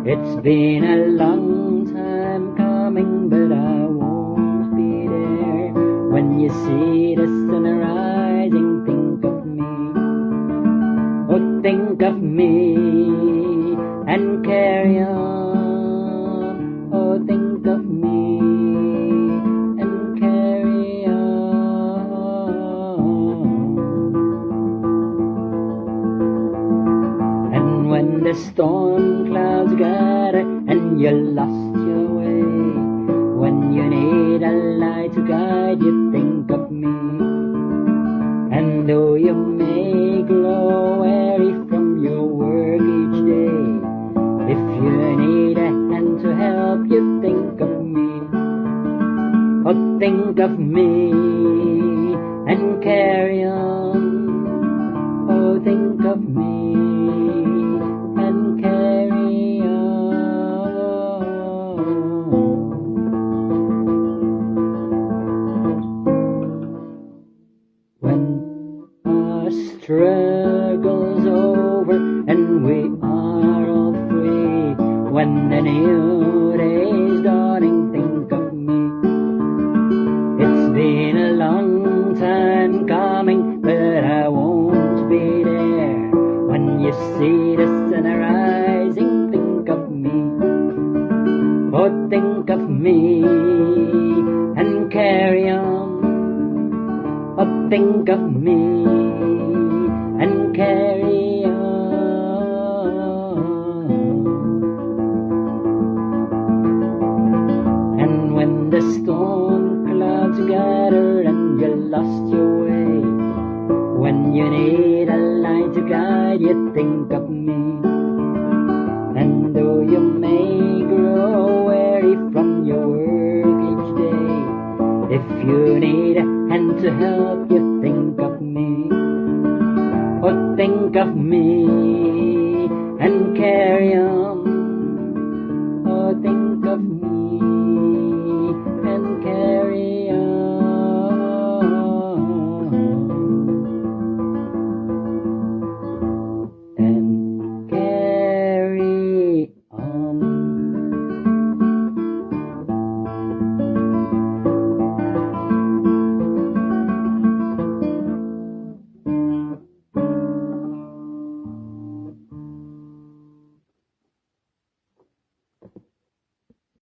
It's been a long time coming, but I won't be there. When you see the sun rising, think of me. Oh, think of me and carry on. Oh, think of me and carry on. And when the storm clouds gather and you lost your way, when you need a light to guide you, think of me. And though you may grow weary from your work each day, if you need a hand to help you, think of me. Oh, think of me and carry on. Oh, think of me and carry on. When our struggle's over and we are all free, when the new day's dawning, think of me. It's been a long time coming, but I won't be there. When you see the sun rising, think of me. Oh, think of me and carry on. Oh, think of me and carry on. And when the storm clouds gather and you lost your way, when you need a light to guide you, think of me. And though you may grow weary from your work each day, if you need a hand to help you, think of me. Oh, think of me